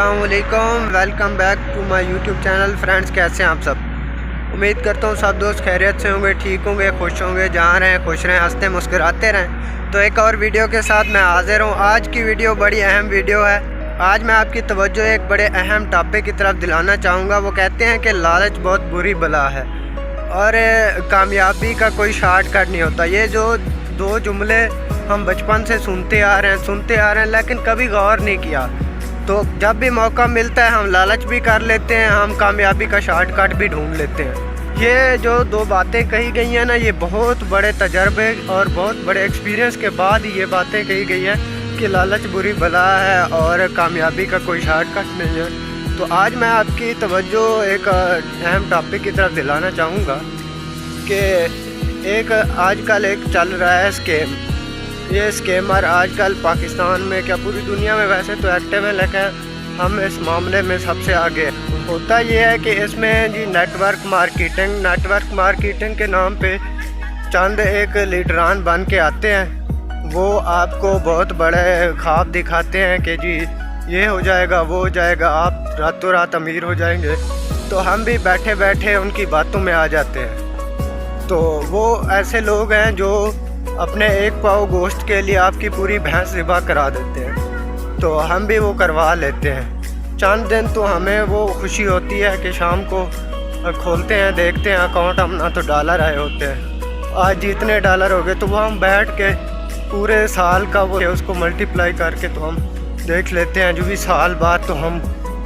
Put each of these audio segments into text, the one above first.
अस्सलाम वालेकुम, welcome back to my YouTube channel. Friends, कैसे हैं आप सब? उम्मीद करता हूँ सब दोस्त खैरियत से होंगे, ठीक होंगे, खुश होंगे, जहाँ रहें खुश रहें, हंसते मुस्कुराते रहें। तो एक और वीडियो के साथ मैं हाजिर हूँ। आज की वीडियो बड़ी अहम वीडियो है। आज मैं आपकी तवज्जो एक बड़े अहम टॉपिक की तरफ दिलाना चाहूँगा। वो कहते हैं कि लालच बहुत बुरी बला है और कामयाबी का कोई शॉर्टकट नहीं होता। ये जो दो जुमले हम बचपन से सुनते आ रहे हैं, लेकिन कभी गौर नहीं किया। तो जब भी मौका मिलता है हम लालच भी कर लेते हैं, हम कामयाबी का शॉर्टकट भी ढूंढ लेते हैं। ये जो दो बातें कही गई हैं ना, ये बहुत बड़े तजर्बे और बहुत बड़े एक्सपीरियंस के बाद ये बातें कही गई हैं कि लालच बुरी बला है और कामयाबी का कोई शॉर्टकट नहीं है। तो आज मैं आपकी तवज्जो एक अहम टॉपिक की तरफ दिलाना चाहूँगा कि एक आजकल एक चल रहा है स्कैम। ये स्कैमर आजकल पाकिस्तान में, क्या पूरी दुनिया में वैसे तो एक्टिव है, लेकिन हम इस मामले में सबसे आगे हैं। होता ये है कि इसमें जी नेटवर्क मार्केटिंग के नाम पे चंद एक लीडरान बन के आते हैं। वो आपको बहुत बड़े ख्वाब दिखाते हैं कि जी ये हो जाएगा, वो हो जाएगा, आप रातों रात अमीर हो जाएंगे। तो हम भी बैठे बैठे उनकी बातों में आ जाते हैं। तो वो ऐसे लोग हैं जो अपने एक पाव गोश्त के लिए आपकी पूरी भैंस ज़िबा करा देते हैं। तो हम भी वो करवा लेते हैं। चंद दिन तो हमें वो खुशी होती है कि शाम को खोलते हैं, देखते हैं अकाउंट अपना तो डॉलर आए होते हैं। आज जितने डॉलर हो गए तो वो हम बैठ के पूरे साल का वो उसको मल्टीप्लाई करके तो हम देख लेते हैं। जो भी साल बाद तो हम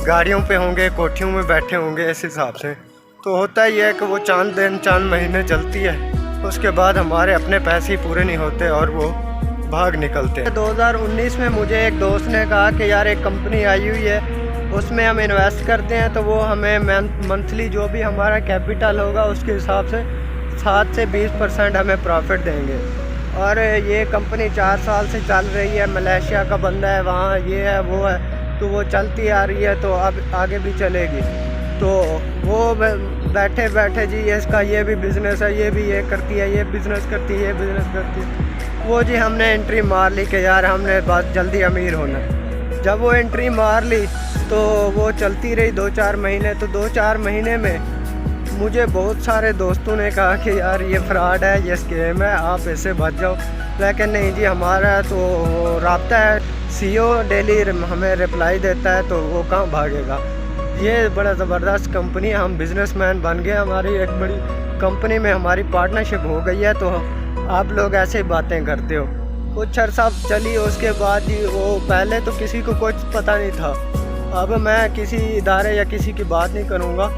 गाड़ियों पे होंगे, कोठियों में बैठे होंगे, इस हिसाब से। तो होता ही है कि वो चंद दिन चंद महीने चलती है, उसके बाद हमारे अपने पैसे पूरे नहीं होते और वो भाग निकलते हैं। 2019 में मुझे एक दोस्त ने कहा कि यार एक कंपनी आई हुई है, उसमें हम इन्वेस्ट करते हैं तो वो हमें मंथली जो भी हमारा कैपिटल होगा उसके हिसाब से 7 से 20% हमें प्रॉफिट देंगे। और ये कंपनी 4 साल से चल रही है, मलेशिया का बंदा है, वहाँ ये है वो है, तो वो चलती आ रही है, तो अब आगे भी चलेगी। तो वो बैठे बैठे जी इसका ये भी बिज़नेस है, ये भी ये करती है, ये बिज़नेस करती है, ये बिज़नेस करती है। वो जी हमने एंट्री मार ली कि यार हमने बस जल्दी अमीर होना। जब वो एंट्री मार ली तो वो चलती रही 2-4 महीने। तो 2-4 महीने में मुझे बहुत सारे दोस्तों ने कहा कि यार ये फ्रॉड है, ये स्कैम है, आप इससे बच जाओ। लेकिन नहीं जी, हमारा तो राब्ता है, CEO डेली हमें रिप्लाई देता है, तो वो कहाँ भागेगा। ये बड़ा ज़बरदस्त कंपनी है, हम बिजनेसमैन बन गए, हमारी एक बड़ी कंपनी में हमारी पार्टनरशिप हो गई है। तो आप लोग ऐसे ही बातें करते हो। कुछ अरसा चली, उसके बाद जी वो पहले तो किसी को कुछ पता नहीं था। अब मैं किसी इदारे या किसी की बात नहीं करूँगा,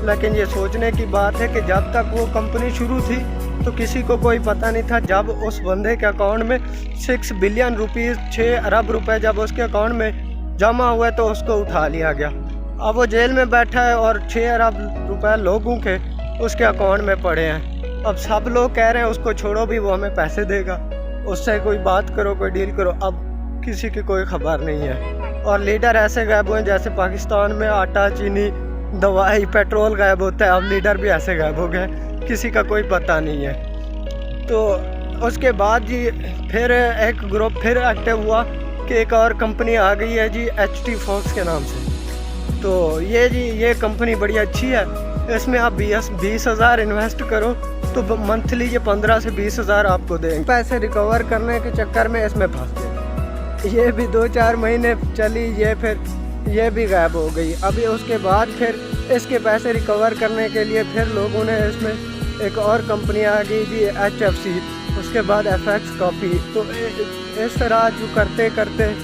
लेकिन ये सोचने की बात है कि जब तक वो कंपनी शुरू थी तो किसी को कोई पता नहीं था। जब उस बंदे के अकाउंट में 6 बिलियन रुपीज़, 6 अरब रुपए जब उसके अकाउंट में जमा हुए तो उसको उठा लिया गया। अब वो जेल में बैठा है और 6 अरब रुपए लोगों के उसके अकाउंट में पड़े हैं। अब सब लोग कह रहे हैं उसको छोड़ो भी, वो हमें पैसे देगा, उससे कोई बात करो, कोई डील करो। अब किसी की कोई खबर नहीं है। और लीडर ऐसे गायब हुए जैसे पाकिस्तान में आटा, चीनी, दवाई, पेट्रोल गायब होता है, अब लीडर भी ऐसे गायब हो गए, किसी का कोई पता नहीं है। तो उसके बाद जी फिर एक ग्रुप फिर एक्टिव हुआ कि एक और कंपनी आ गई है जी, HT Fox के नाम से। तो ये जी ये कंपनी बड़ी अच्छी है, इसमें आप 20,000 इन्वेस्ट करो तो मंथली ये 15 से 20,000 आपको देंगे। पैसे रिकवर करने के चक्कर में इसमें फंस गए। ये भी 2-4 महीने चली, ये फिर ये भी गायब हो गई। अभी उसके बाद फिर इसके पैसे रिकवर करने के लिए फिर लोगों ने इसमें एक और कंपनी आ गई जी, HFC, उसके बाद FX कॉपी। तो इस तरह जो करते करते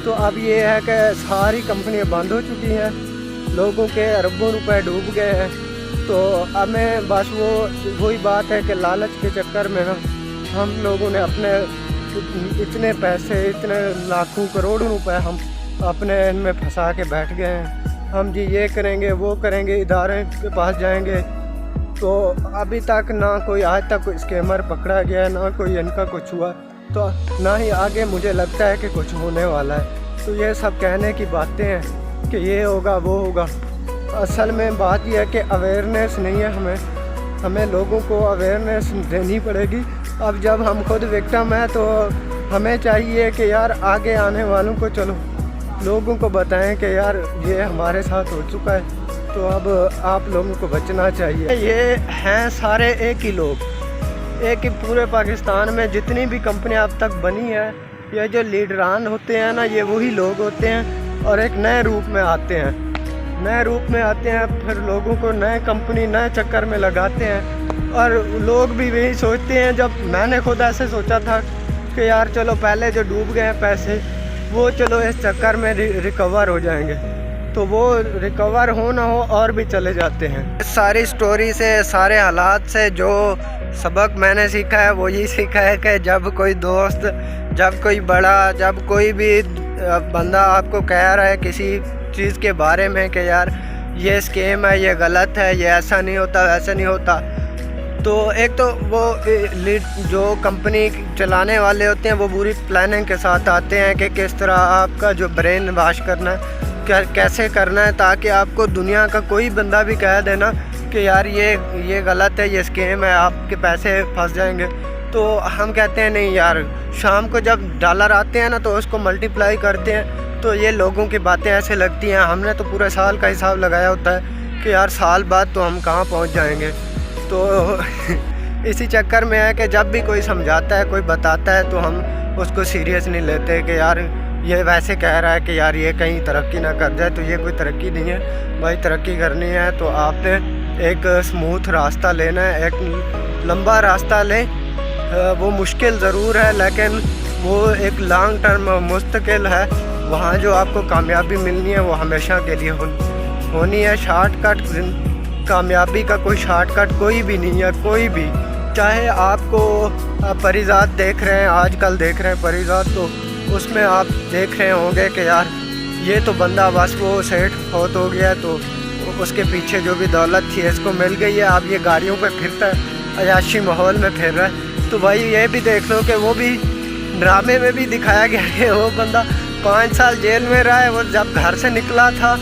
तो अब ये है कि सारी कंपनियां बंद हो चुकी हैं, लोगों के अरबों रुपए डूब गए हैं। तो हमें बस वही बात है कि लालच के चक्कर में हम लोगों ने अपने इतने पैसे, इतने लाखों करोड़ों रुपए हम अपने इनमें फंसा के बैठ गए हैं। हम जी ये करेंगे, वो करेंगे, इदारे के पास जाएंगे। तो अभी तक ना कोई आज तक कोई स्कैमर पकड़ा गया, ना कोई इनका कुछ हुआ, तो ना ही आगे मुझे लगता है कि कुछ होने वाला है। तो ये सब कहने की बातें हैं कि ये होगा, वो होगा। असल में बात यह है कि अवेयरनेस नहीं है, हमें लोगों को अवेयरनेस देनी पड़ेगी। अब जब हम खुद विक्टिम हैं तो हमें चाहिए कि यार आगे आने वालों को चलो लोगों को बताएं कि यार ये हमारे साथ हो चुका है, तो अब आप लोगों को बचना चाहिए। ये हैं सारे एक ही लोग, एक ही पूरे पाकिस्तान में जितनी भी कंपनियां अब तक बनी है, ये जो लीडरान होते हैं ना, ये वही लोग होते हैं और एक नए रूप में आते हैं, फिर लोगों को नए कंपनी नए चक्कर में लगाते हैं। और लोग भी वही सोचते हैं, जब मैंने खुद ऐसे सोचा था कि यार चलो पहले जो डूब गए हैं पैसे वो चलो इस चक्कर में रिकवर हो जाएंगे, तो वो रिकवर हो ना हो और भी चले जाते हैं। सारी स्टोरी से, सारे हालात से जो सबक मैंने सीखा है वो यही सीखा है कि जब कोई दोस्त, जब कोई बड़ा, जब कोई भी बंदा आपको कह रहा है किसी चीज़ के बारे में कि यार ये स्कीम है, ये गलत है, ये ऐसा नहीं होता, वैसा नहीं होता, तो एक तो वो जो कंपनी चलाने वाले होते हैं वो पूरी प्लानिंग के साथ आते हैं कि किस तरह आपका जो ब्रेन वॉश करना है, कैसे करना है, ताकि आपको दुनिया का कोई बंदा भी कह देना कि यार ये गलत है, ये स्कीम है, आपके पैसे फंस जाएंगे। तो हम कहते हैं नहीं यार, शाम को जब डॉलर आते हैं ना तो उसको मल्टीप्लाई करते हैं, तो ये लोगों की बातें ऐसे लगती हैं, हमने तो पूरे साल का हिसाब लगाया होता है कि यार साल बाद तो हम कहाँ पहुँच जाएंगे। तो इसी चक्कर में है कि जब भी कोई समझाता है, कोई बताता है, तो हम उसको सीरियस नहीं लेते कि यार ये वैसे कह रहा है कि यार ये कहीं तरक्की ना कर जाए, तो ये कोई तरक्की नहीं है भाई। तरक्की करनी है तो आपने एक स्मूथ रास्ता लेना है, एक लंबा रास्ता लें, वो मुश्किल ज़रूर है लेकिन वो एक लॉन्ग टर्म मुस्तकिल है। वहाँ जो आपको कामयाबी मिलनी है वो हमेशा के लिए होनी है। शॉर्टकट, कामयाबी का कोई शॉर्टकट कोई भी नहीं है, कोई भी। चाहे आपको परिजात देख रहे हैं, आजकल देख रहे हैं परिजात, तो उसमें आप देख रहे होंगे कि यार ये तो बंदा बस वो सेठ फौत हो गया तो उसके पीछे जो भी दौलत थी इसको मिल गई है, अब ये गाड़ियों पे फिरता है, अयाशी माहौल में फिर रहा है। तो भाई ये भी देख लो कि वो भी ड्रामे में भी दिखाया गया है, वो बंदा 5 साल जेल में रहा है। वो जब घर से निकला था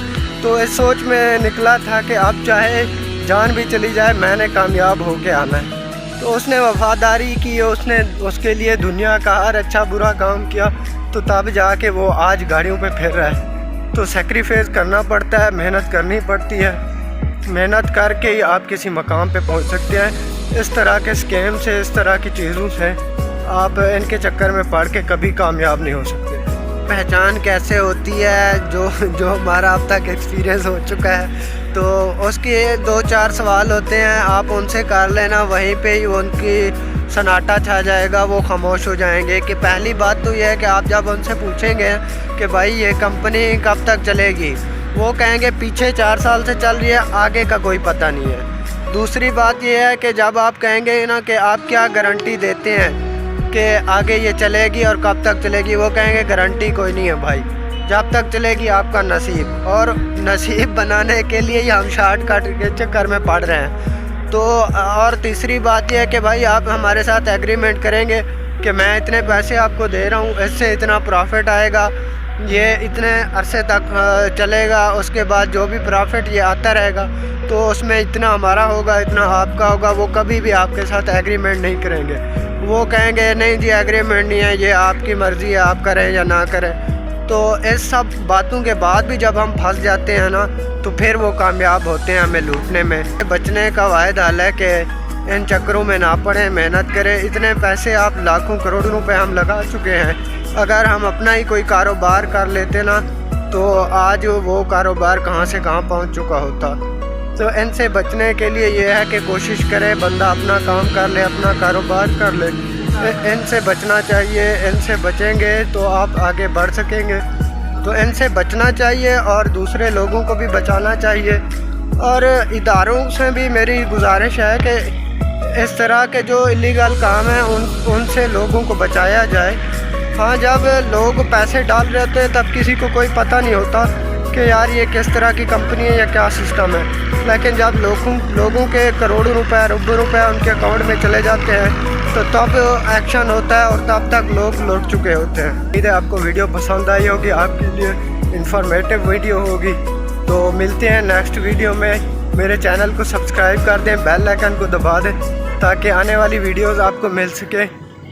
तो इस सोच में निकला था कि अब चाहे जान भी चली जाए मैंने कामयाब होके आना है। तो उसने वफ़ादारी की, उसने उसके लिए दुनिया का हर अच्छा बुरा काम किया, तो तब जाके वो आज गाड़ियों पे फिर रहा है। तो सेक्रीफाइस करना पड़ता है, मेहनत करनी पड़ती है, मेहनत करके ही आप किसी मकाम पे पहुंच सकते हैं। इस तरह के स्कैम से, इस तरह की चीज़ों से आप इनके चक्कर में पड़ के कभी कामयाब नहीं हो सकते। पहचान कैसे होती है, जो हमारा अब तक एक्सपीरियंस हो चुका है, तो उसके 2-4 सवाल होते हैं, आप उनसे कर लेना, वहीं पे ही उनकी सन्नाटा छा जाएगा, वो खामोश हो जाएंगे। कि पहली बात तो यह है कि आप जब उनसे पूछेंगे कि भाई ये कंपनी कब तक चलेगी, वो कहेंगे पीछे 4 साल से चल रही है, आगे का कोई पता नहीं है। दूसरी बात यह है कि जब आप कहेंगे ना कि आप क्या गारंटी देते हैं कि आगे ये चलेगी और कब तक चलेगी, वो कहेंगे गारंटी कोई नहीं है भाई, जब तक चलेगी आपका नसीब। और नसीब बनाने के लिए ही हम शॉर्टकट के चक्कर में पड़ रहे हैं। तो और तीसरी बात यह है कि भाई आप हमारे साथ एग्रीमेंट करेंगे कि मैं इतने पैसे आपको दे रहा हूँ, इससे इतना प्रॉफिट आएगा, ये इतने अरसे तक चलेगा, उसके बाद जो भी प्रॉफिट ये आता रहेगा तो उसमें इतना हमारा होगा, इतना आपका होगा। वो कभी भी आपके साथ एग्रीमेंट नहीं करेंगे, वो कहेंगे नहीं जी एग्रीमेंट नहीं है, ये आपकी मर्ज़ी है, आप करें या ना करें। तो इस सब बातों के बाद भी जब हम फंस जाते हैं ना, तो फिर वो कामयाब होते हैं हमें लूटने में। बचने का वाहिद हल है कि इन चक्करों में ना पड़ें, मेहनत करें। इतने पैसे आप लाखों करोड़ों रुपए हम लगा चुके हैं, अगर हम अपना ही कोई कारोबार कर लेते ना तो आज वो कारोबार कहाँ से कहाँ पहुँच चुका होता। तो इनसे बचने के लिए ये है कि कोशिश करें बंदा अपना काम कर ले, अपना कारोबार कर ले, इनसे बचना चाहिए। इनसे बचेंगे तो आप आगे बढ़ सकेंगे। तो इनसे बचना चाहिए और दूसरे लोगों को भी बचाना चाहिए। और इदारों से भी मेरी गुजारिश है कि इस तरह के जो इलीगल काम हैं उनसे लोगों को बचाया जाए। हाँ, जब लोग पैसे डाल रहे होते हैं तब किसी को कोई पता नहीं होता कि यार ये किस तरह की कंपनी है या क्या सिस्टम है, लेकिन जब लोगों के करोड़ों रुपए, अरबों रुपए उनके अकाउंट में चले जाते हैं तो तब एक्शन होता है और तब तक लोग लौट चुके होते हैं। उम्मीद है आपको वीडियो पसंद आई होगी, आपके लिए इंफॉर्मेटिव वीडियो होगी। तो मिलते हैं नेक्स्ट वीडियो में। मेरे चैनल को सब्सक्राइब कर दें, बेल आइकन को दबा दें ताकि आने वाली वीडियोस आपको मिल सके।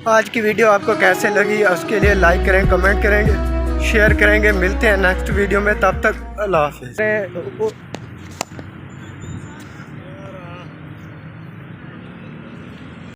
आज की वीडियो आपको कैसे लगी उसके लिए लाइक करें, कमेंट करेंगे, شیئر کریں گے. ملتے ہیں نیکسٹ ویڈیو میں, تب تک اللہ حافظ.